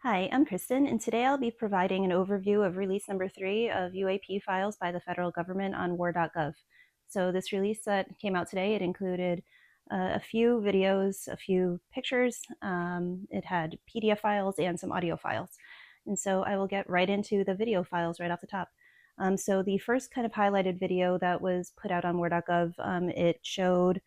Hi, I'm Kristen, and today I'll be providing an overview of release number 3 of UAP files by the federal government on war.gov. So this release that came out today, it included a few videos, a few pictures, it had PDF files and some audio files. And so I will get right into the video files right off the top. So the first kind of highlighted video that was put out on war.gov, it showed,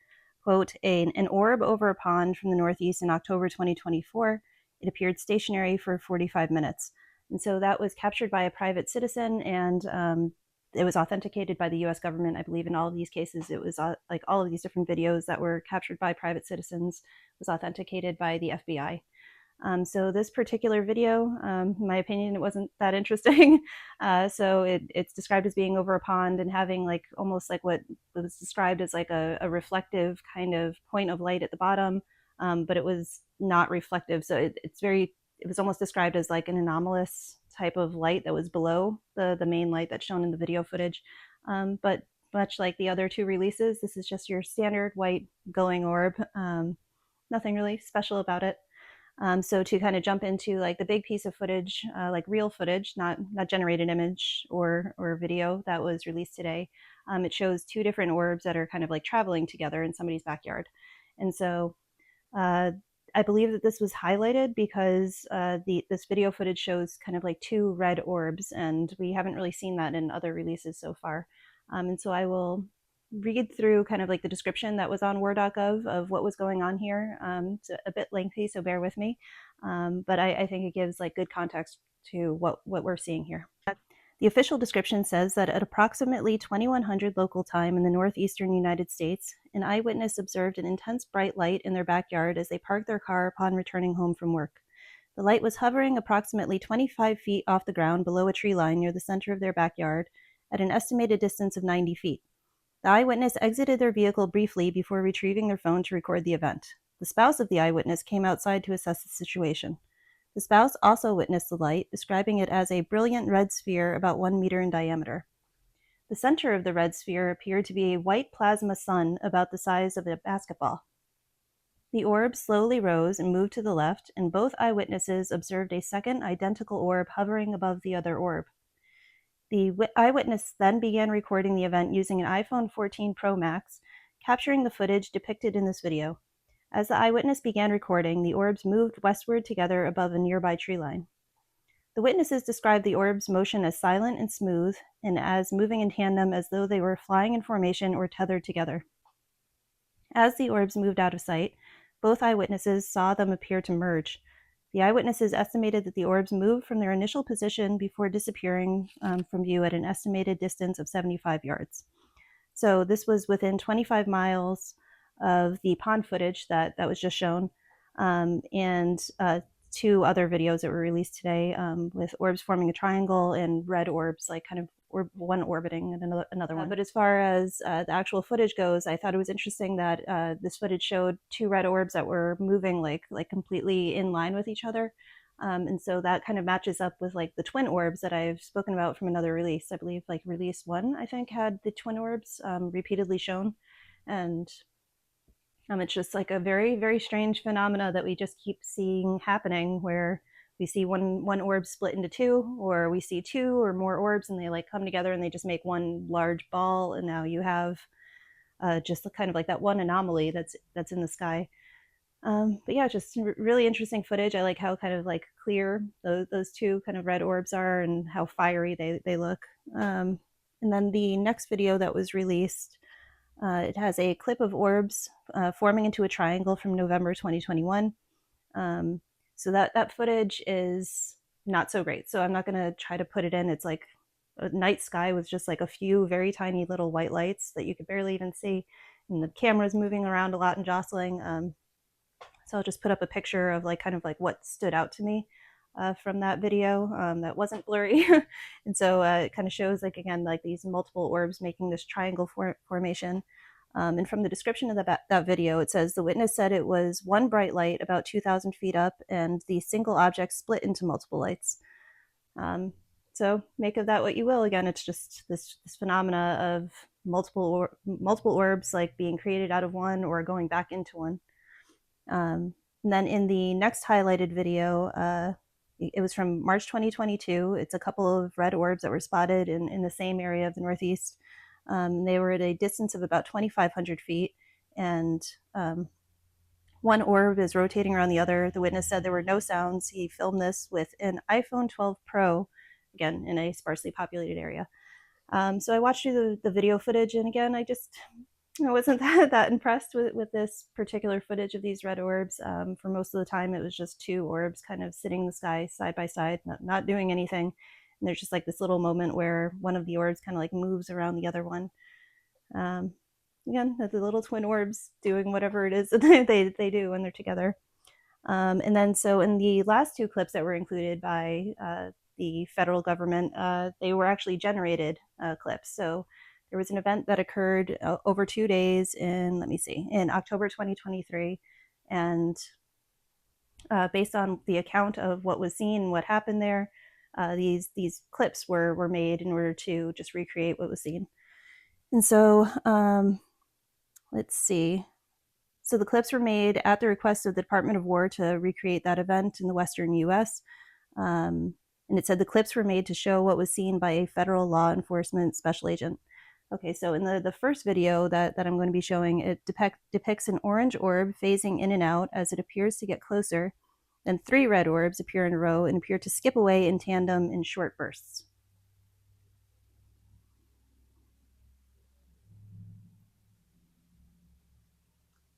quote, an orb over a pond from the Northeast in October 2024. It appeared stationary for 45 minutes. And so that was captured by a private citizen, and it was authenticated by the US government. I believe in all of these cases, it was like all of these different videos that were captured by private citizens was authenticated by the FBI. So this particular video, in my opinion, it wasn't that interesting. So it's described as being over a pond and having like almost like what was described as like a reflective kind of point of light at the bottom, but it was not reflective. So it was almost described as like an anomalous type of light that was below the main light that's shown in the video footage. But much like the other two releases, this is just your standard white glowing orb. Nothing really special about it. So to kind of jump into like the big piece of footage, like real footage, not generated image or video that was released today, it shows two different orbs that are kind of like traveling together in somebody's backyard. And so I believe that this was highlighted because this video footage shows kind of like two red orbs, and we haven't really seen that in other releases so far. And so I will read through kind of like the description that was on war.gov of what was going on here. It's a bit lengthy, so bear with me. But I think it gives like good context to what we're seeing here. The official description says that at approximately 2100 local time in the northeastern United States, an eyewitness observed an intense bright light in their backyard as they parked their car upon returning home from work. The light was hovering approximately 25 feet off the ground below a tree line near the center of their backyard at an estimated distance of 90 feet. The eyewitness exited their vehicle briefly before retrieving their phone to record the event. The spouse of the eyewitness came outside to assess the situation. The spouse also witnessed the light, describing it as a brilliant red sphere about 1 meter in diameter. The center of the red sphere appeared to be a white plasma sun about the size of a basketball. The orb slowly rose and moved to the left, and both eyewitnesses observed a second identical orb hovering above the other orb. The eyewitness then began recording the event using an iPhone 14 Pro Max, capturing the footage depicted in this video. As the eyewitness began recording, the orbs moved westward together above a nearby tree line. The witnesses described the orbs' motion as silent and smooth, and as moving in tandem as though they were flying in formation or tethered together. As the orbs moved out of sight, both eyewitnesses saw them appear to merge. The eyewitnesses estimated that the orbs moved from their initial position before disappearing from view at an estimated distance of 75 yards. So this was within 25 miles of the pond footage that was just shown, and two other videos that were released today with orbs forming a triangle and red orbs, like kind of one orbiting and another one. But as far as the actual footage goes, I thought it was interesting that this footage showed two red orbs that were moving like completely in line with each other. And so that kind of matches up with like the twin orbs that I've spoken about from another release. I believe like release 1, I think, had the twin orbs repeatedly shown. And it's just like a very, very strange phenomena that we just keep seeing happening, where we see one orb split into two, or we see two or more orbs and they like come together and they just make one large ball, and now you have just kind of like that one anomaly that's in the sky. But yeah, just really interesting footage. I like how kind of like clear those two kind of red orbs are and how fiery they look. And then the next video that was released, it has a clip of orbs forming into a triangle from November 2021. So that footage is not so great. So I'm not going to try to put it in. It's like a night sky with just like a few very tiny little white lights that you could barely even see. And the camera's moving around a lot and jostling. So I'll just put up a picture of like kind of like what stood out to me from that video that wasn't blurry. And so it kind of shows like, again, like these multiple orbs making this triangle formation. And from the description of that video, it says the witness said it was one bright light about 2,000 feet up, and the single object split into multiple lights. So make of that what you will. Again, it's just this phenomena of multiple orbs like being created out of one or going back into one. And then in the next highlighted video, it was from March 2022. It's a couple of red orbs that were spotted in the same area of the Northeast. They were at a distance of about 2,500 feet, and one orb is rotating around the other. The witness said there were no sounds. He filmed this with an iPhone 12 Pro, again, in a sparsely populated area. So I watched through the video footage, and again, I wasn't that impressed with this particular footage of these red orbs. For most of the time, it was just two orbs kind of sitting in the sky side by side, not doing anything. And there's just like this little moment where one of the orbs kind of like moves around the other one. Again, the little twin orbs doing whatever it is that they do when they're together. And then so in the last two clips that were included by the federal government, they were actually generated clips. So there was an event that occurred over 2 days in October 2023. And based on the account of what was seen, what happened there, these clips were made in order to just recreate what was seen. And so let's see. So the clips were made at the request of the Department of War to recreate that event in the Western US. And it said the clips were made to show what was seen by a federal law enforcement special agent. Okay, so in the first video that I'm going to be showing, it depicts an orange orb phasing in and out as it appears to get closer. Then 3 red orbs appear in a row and appear to skip away in tandem in short bursts.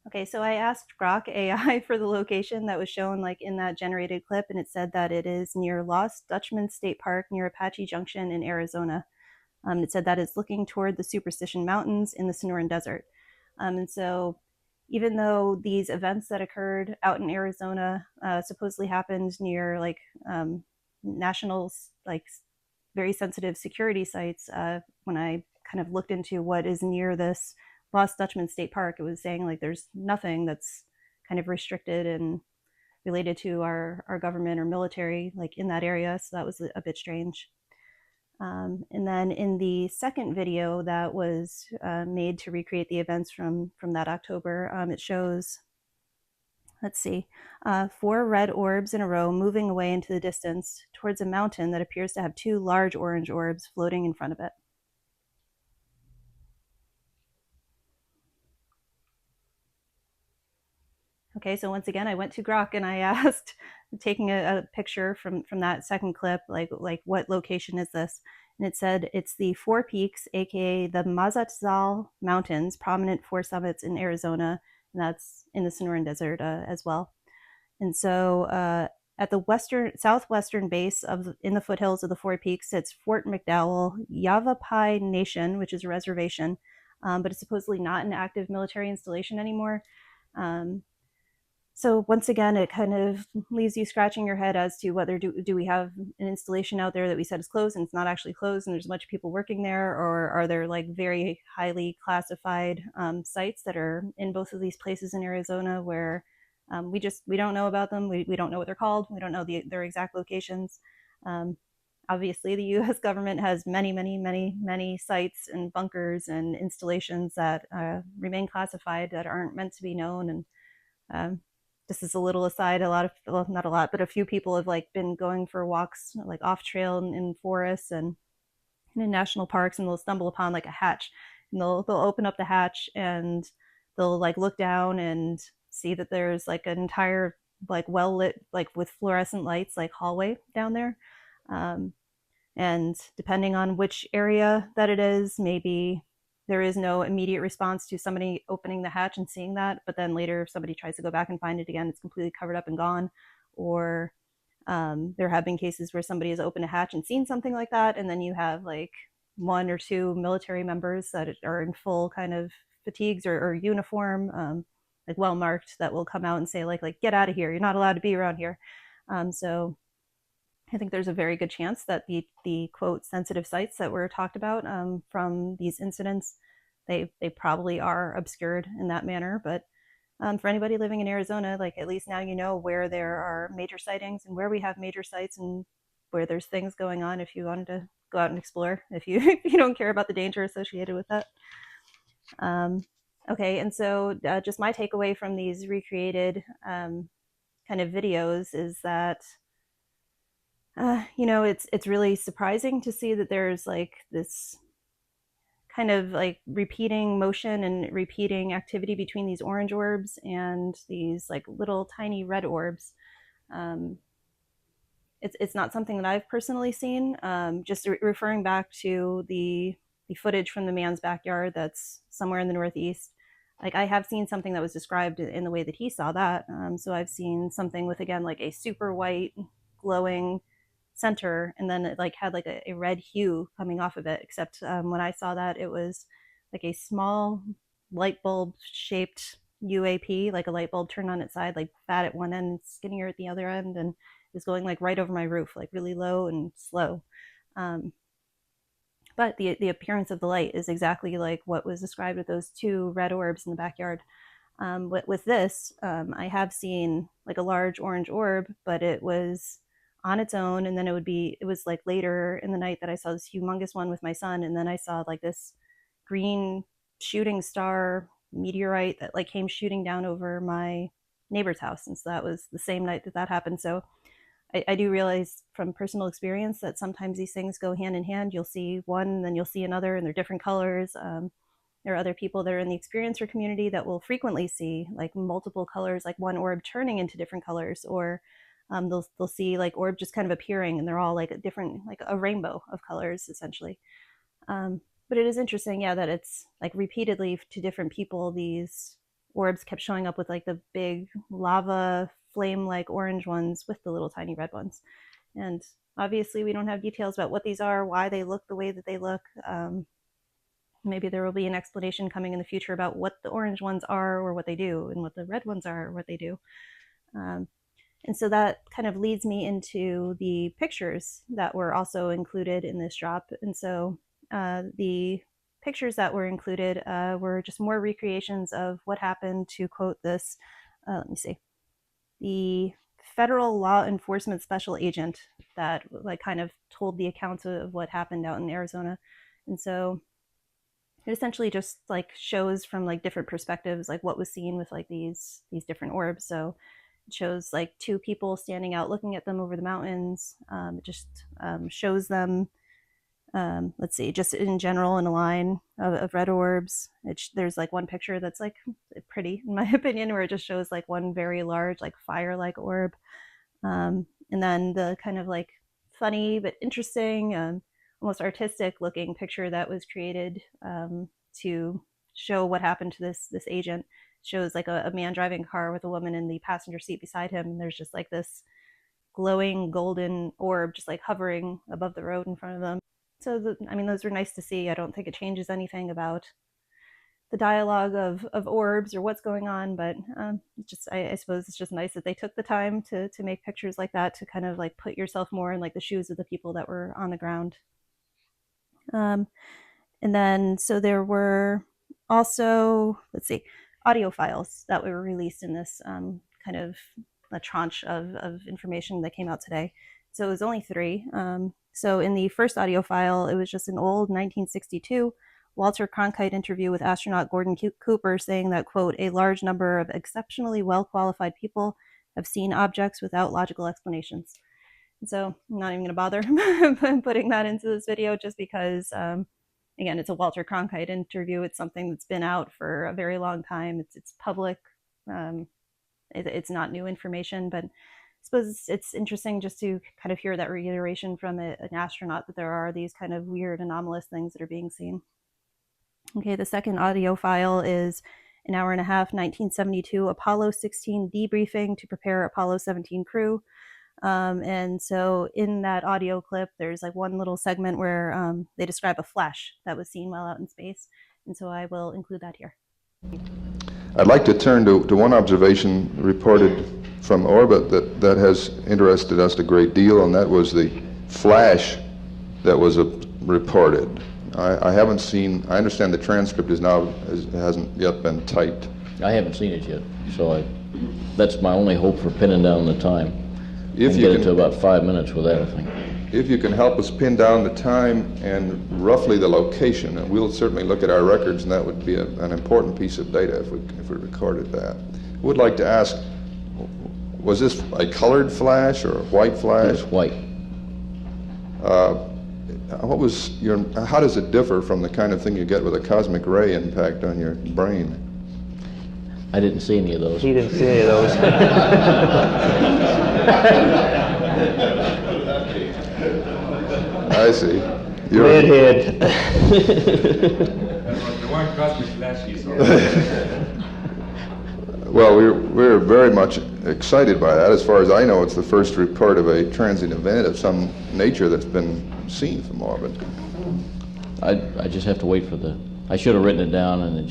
Okay, so I asked Grok AI for the location that was shown like in that generated clip, and it said that it is near Lost Dutchman State Park near Apache Junction in Arizona. It said that it's looking toward the Superstition Mountains in the Sonoran Desert. And so even though these events that occurred out in Arizona supposedly happened near like national, like very sensitive security sites, when I kind of looked into what is near this Lost Dutchman State Park, it was saying like there's nothing that's kind of restricted and related to our government or military like in that area. So that was a bit strange. And then in the second video that was made to recreate the events from that October, it shows, let's see, 4 red orbs in a row moving away into the distance towards a mountain that appears to have 2 large orange orbs floating in front of it. Okay, so once again, I went to Grok and I asked, taking a picture from that second clip, like what location is this? And it said it's the Four Peaks, aka the Mazatzal Mountains, prominent 4 summits in Arizona, and that's in the Sonoran Desert as well. And so at the southwestern base in the foothills of the Four Peaks sits Fort McDowell Yavapai Nation, which is a reservation, but it's supposedly not an active military installation anymore. So once again, it kind of leaves you scratching your head as to whether do we have an installation out there that we said is closed and it's not actually closed and there's a bunch of people working there, or are there like very highly classified sites that are in both of these places in Arizona where we don't know about them. We don't know what they're called. We don't know their exact locations. Obviously, the U.S. government has many sites and bunkers and installations that remain classified that aren't meant to be known. And just as a little aside, not a lot, but a few people have like been going for walks like off trail in forests and in national parks, and they'll stumble upon like a hatch, and they'll open up the hatch and they'll like look down and see that there's like an entire like well lit, like with fluorescent lights, like hallway down there. And depending on which area that it is, maybe there is no immediate response to somebody opening the hatch and seeing that, but then later if somebody tries to go back and find it again, it's completely covered up and gone. Or there have been cases where somebody has opened a hatch and seen something like that, and then you have like 1 or 2 military members that are in full kind of fatigues or uniform, like well marked, that will come out and say like get out of here, you're not allowed to be around here. So I think there's a very good chance that the quote sensitive sites that were talked about from these incidents, they probably are obscured in that manner. But for anybody living in Arizona, like at least now you know where there are major sightings and where we have major sites and where there's things going on if you wanted to go out and explore, if you if you don't care about the danger associated with that. Okay, and so just my takeaway from these recreated kind of videos is that It's really surprising to see that there's like this kind of like repeating motion and repeating activity between these orange orbs and these like little tiny red orbs. Um, it's not something that I've personally seen. Just referring back to the footage from the man's backyard that's somewhere in the Northeast. Like I have seen something that was described in the way that he saw that. So I've seen something with again like a super white glowing center, and then it like had like a red hue coming off of it. Except when I saw that, it was like a small light bulb shaped UAP, like a light bulb turned on its side, like fat at one end, skinnier at the other end, and is going like right over my roof, like really low and slow. Um, but the appearance of the light is exactly like what was described with those two red orbs in the backyard. With this, I have seen like a large orange orb, but it was on its own, and then it was like later in the night that I saw this humongous one with my son, and then I saw like this green shooting star meteorite that like came shooting down over my neighbor's house, and so that was the same night that that happened. So I do realize from personal experience that sometimes these things go hand in hand. You'll see one, and then you'll see another, and they're different colors. There are other people that are in the experiencer community that will frequently see like multiple colors, like one orb turning into different colors, or they'll see like orb just kind of appearing, and they're all like a different, like a rainbow of colors essentially. But it is interesting, yeah, that it's like repeatedly to different people, these orbs kept showing up with like the big lava flame like orange ones with the little tiny red ones. And obviously we don't have details about what these are, why they look the way that they look. Maybe there will be an explanation coming in the future about what the orange ones are or what they do, and what the red ones are or what they do. And so that kind of leads me into the pictures that were also included in this drop. And so the pictures that were included were just more recreations of what happened, to quote this, let me see, the federal law enforcement special agent that like kind of told the account of what happened out in Arizona. And so it essentially just like shows from like different perspectives like what was seen with like these different orbs. So it shows like two people standing out looking at them over the mountains. It just shows them, let's see, just in general in a line of red orbs. There's like one picture that's like pretty in my opinion, where it just shows like one very large like fire-like orb. And then the kind of like funny but interesting, almost artistic looking picture that was created to show what happened to this agent shows like a man driving a car with a woman in the passenger seat beside him, and there's just like this glowing golden orb just like hovering above the road in front of them. So I mean, those were nice to see. I don't think it changes anything about the dialogue of orbs or what's going on, but just I suppose it's just nice that they took the time to make pictures like that, to kind of like put yourself more in like the shoes of the people that were on the ground. And then so there were also, let's see, audio files that were released in this kind of a tranche of information that came out today. So it was only 3. So in the first audio file, it was just an old 1962 Walter Cronkite interview with astronaut Gordon Cooper saying that, quote, a large number of exceptionally well-qualified people have seen objects without logical explanations. And so I'm not even going to bother putting that into this video, just because, again, it's a Walter Cronkite interview. It's something that's been out for a very long time. It's public. It's not new information, but I suppose it's interesting just to kind of hear that reiteration from an astronaut that there are these kind of weird anomalous things that are being seen. Okay, the second audio file is an hour and a half, 1972 Apollo 16 debriefing to prepare Apollo 17 crew. And so in that audio clip, there's like one little segment where they describe a flash that was seen while out in space. And so I will include that here. I'd like to turn to one observation reported from orbit that has interested us a great deal, and that was the flash that was reported. I haven't seen, I understand the transcript hasn't yet been typed. I haven't seen it yet, so that's my only hope for pinning down the time. If you get it to about 5 minutes with that, I think. If you can help us pin down the time and roughly the location, and we'll certainly look at our records, and that would be an important piece of data if we recorded that. I would like to ask, was this a colored flash or a white flash? It was white. What was your? How does it differ from the kind of thing you get with a cosmic ray impact on your brain? I didn't see any of those. He didn't see any of those. I see. Redhead. There weren't cosmic flashes. Well, we're very much excited by that. As far as I know, it's the first report of a transient event of some nature that's been seen from orbit. I just have to wait for the. I should have written it down, and it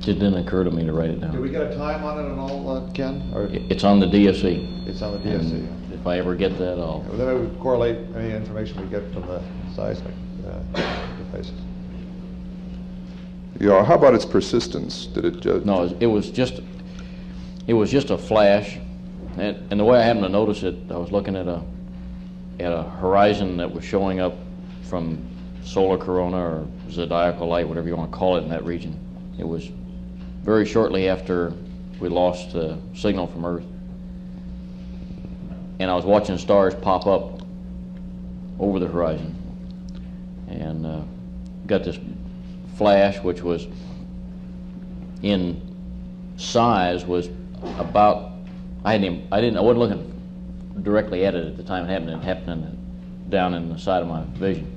didn't occur to me to write it Did down. we get a time on it at all, Ken? Or It's on the DSC. it's on the DSC? And if I ever get that, I'll. Well, then we would correlate any information we get from the seismic devices. Yeah. How about its persistence? Did it just? No, it was just a flash, and the way I happened to notice it, I was looking at a horizon that was showing up from solar corona or zodiacal light, whatever you want to call it in that region. It was very shortly after we lost the signal from Earth, and I was watching stars pop up over the horizon, and got this flash, which was in size was about. I wasn't looking directly at it at the time it happened. It happened down in the side of my vision,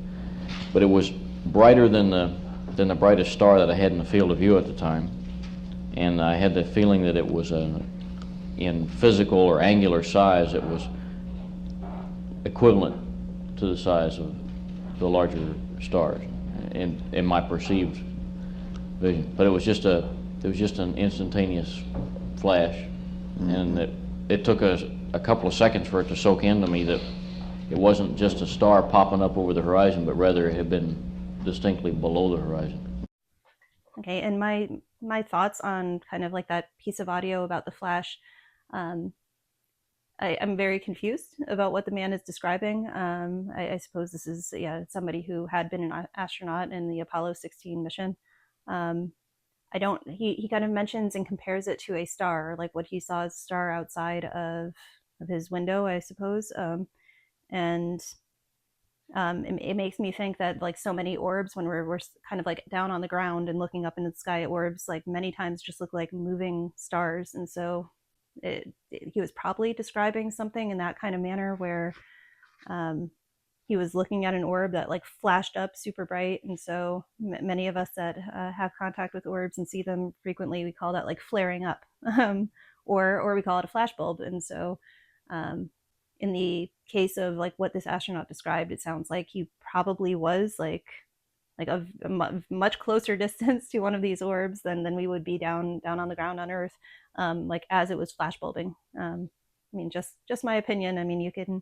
but it was brighter than the brightest star that I had in the field of view at the time, and I had the feeling that it was in physical or angular size, it was equivalent to the size of the larger stars in my perceived vision. But it was just an instantaneous flash, and it took a couple of seconds for it to soak into me that it wasn't just a star popping up over the horizon, but rather it had been distinctly below the horizon. Okay, and my thoughts on kind of like that piece of audio about the flash, I'm very confused about what the man is describing. I suppose this is somebody who had been an astronaut in the Apollo 16 mission. He kind of mentions and compares it to a star, like what he saw as a star outside of his window, I suppose. And it makes me think that like so many orbs, when we're kind of like down on the ground and looking up into the sky at orbs, like many times just look like moving stars. And so he was probably describing something in that kind of manner where he was looking at an orb that like flashed up super bright. And so many of us that have contact with orbs and see them frequently, we call that like flaring up, or we call it a flash bulb. And so in the case of like what this astronaut described, it sounds like he probably was like a much closer distance to one of these orbs than we would be down on the ground on Earth, like as it was flash bulbing. I mean, just my opinion. I mean, you can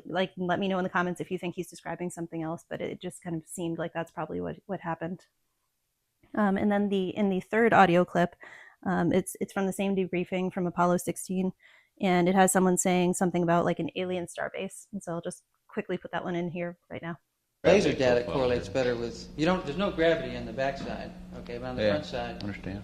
like let me know in the comments if you think he's describing something else, but it just kind of seemed like that's probably what happened. And then in the third audio clip, it's from the same debriefing from Apollo 16. And it has someone saying something about like an alien starbase. And so I'll just quickly put that one in here right now. Laser data correlates better with, there's no gravity on the backside, okay, but on the front side. Understand.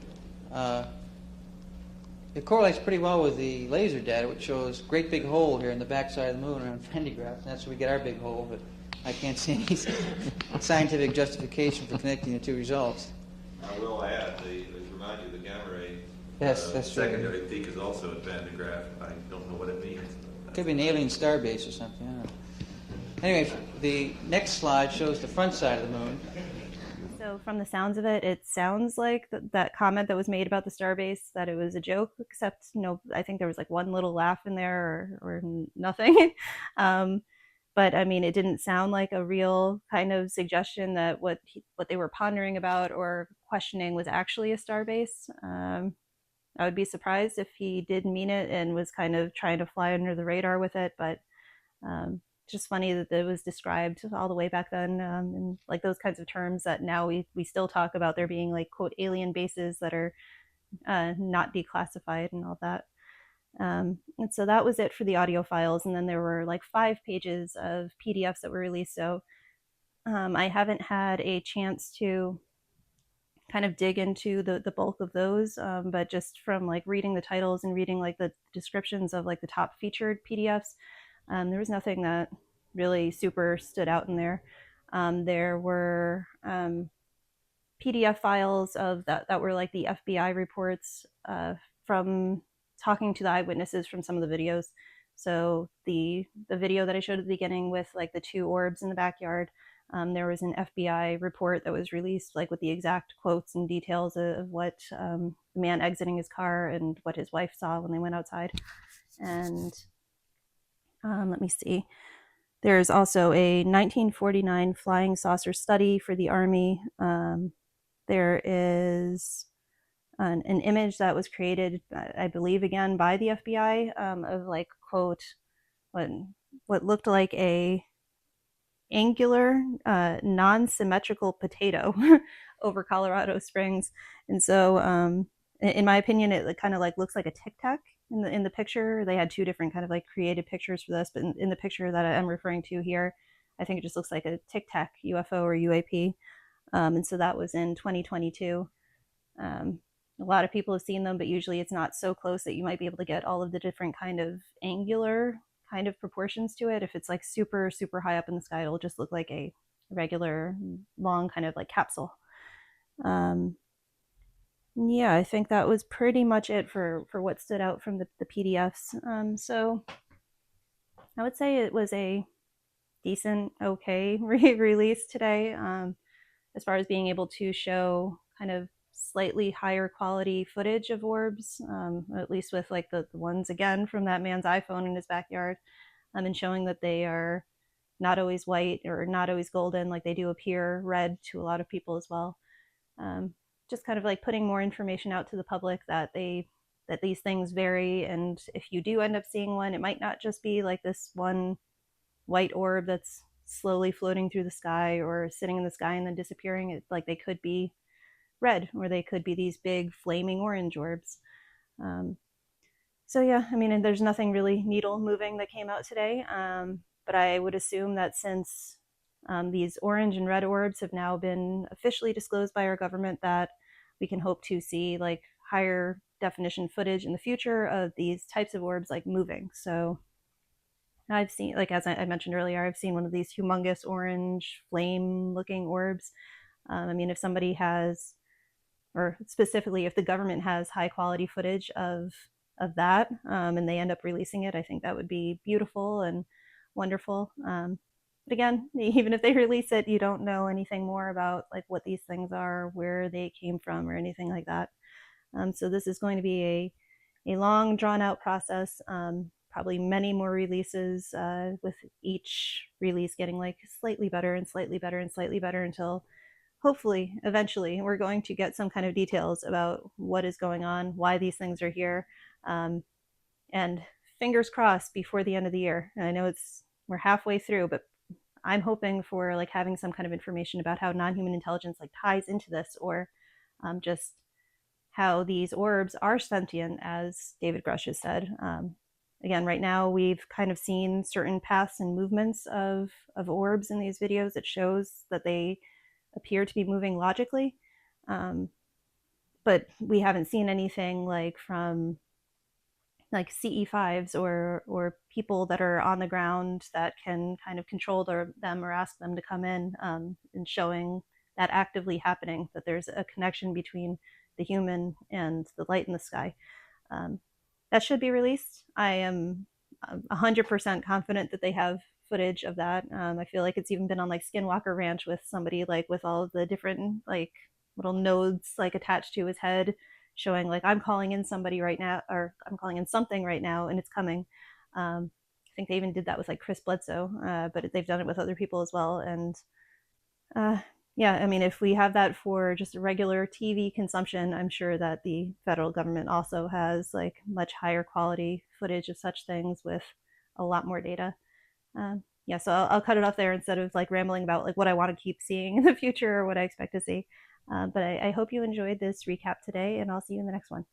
It correlates pretty well with the laser data, which shows great big hole here in the backside of the moon around Fendigraph. That's where we get our big hole, but I can't see any scientific justification for connecting the two results. I will add, let's remind you, the gamma ray Yes, that's true. secondary peak is also at Van de Graaff. I don't know what it means. Could be an alien starbase or something. I don't know. Anyway, the next slide shows the front side of the moon. So from the sounds of it, it sounds like that comment that was made about the starbase, that it was a joke, except I think there was like one little laugh in there or nothing. But I mean, it didn't sound like a real kind of suggestion that what they were pondering about or questioning was actually a starbase. I would be surprised if he did mean it and was kind of trying to fly under the radar with it, but just funny that it was described all the way back then in like those kinds of terms that now we still talk about there being like quote alien bases that are not declassified and all that. And so that was it for the audio files, and then there were like 5 pages of PDFs that were released. So I haven't had a chance to kind of dig into the bulk of those, but just from like reading the titles and reading like the descriptions of like the top featured PDFs, there was nothing that really super stood out in there. There were PDF files of that were like the FBI reports from talking to the eyewitnesses from some of the videos. So the video that I showed at the beginning with like the two orbs in the backyard, there was an FBI report that was released like with the exact quotes and details of what the man exiting his car and what his wife saw when they went outside. And let me see. There's also a 1949 flying saucer study for the Army. There is an image that was created, I believe, again by the FBI of like quote what looked like a angular, non-symmetrical potato over Colorado Springs, and so in my opinion, it kind of like looks like a tic tac in the picture. They had two different kind of like created pictures for this, but in the picture that I'm referring to here, I think it just looks like a tic tac UFO or UAP. And so that was in 2022. A lot of people have seen them, but usually it's not so close that you might be able to get all of the different kind of angular kind of proportions to it. If it's like super, super high up in the sky, it'll just look like a regular long kind of like capsule. Yeah, I think that was pretty much it for what stood out from the PDFs. So I would say it was a decent, okay release today. As far as being able to show kind of slightly higher quality footage of orbs, at least with like the ones again from that man's iPhone in his backyard, and showing that they are not always white or not always golden, like they do appear red to a lot of people as well. Just kind of like putting more information out to the public that these things vary, and if you do end up seeing one, it might not just be like this one white orb that's slowly floating through the sky or sitting in the sky and then disappearing. It's like they could be red, or they could be these big flaming orange orbs. So yeah, I mean, and there's nothing really needle moving that came out today, but I would assume that since these orange and red orbs have now been officially disclosed by our government, that we can hope to see like higher definition footage in the future of these types of orbs like moving. So I've seen, like as I mentioned earlier, I've seen one of these humongous orange flame looking orbs. I mean, if somebody has, or specifically if the government has high quality footage of that, and they end up releasing it, I think that would be beautiful and wonderful. But again, even if they release it, you don't know anything more about like what these things are, where they came from, or anything like that. So this is going to be a long, drawn out process. Probably many more releases, with each release getting like slightly better and slightly better and slightly better until hopefully eventually we're going to get some kind of details about what is going on, why these things are here, and fingers crossed before the end of the year. And I know we're halfway through, but I'm hoping for like having some kind of information about how non-human intelligence like ties into this, or just how these orbs are sentient, as David Grush has said. Again, right now we've kind of seen certain paths and movements of orbs in these videos that shows that they appear to be moving logically, but we haven't seen anything like from like CE5s or people that are on the ground that can kind of control them or ask them to come in, and showing that actively happening, that there's a connection between the human and the light in the sky. That should be released. I am 100% confident that they have footage of that. I feel like it's even been on like Skinwalker Ranch with somebody like with all of the different like little nodes like attached to his head, showing like I'm calling in somebody right now, or I'm calling in something right now, and it's coming. I think they even did that with like Chris Bledsoe, but they've done it with other people as well. And yeah, I mean, if we have that for just a regular TV consumption, I'm sure that the federal government also has like much higher quality footage of such things with a lot more data. Yeah, so I'll cut it off there instead of like rambling about like what I want to keep seeing in the future or what I expect to see. But I hope you enjoyed this recap today, and I'll see you in the next one.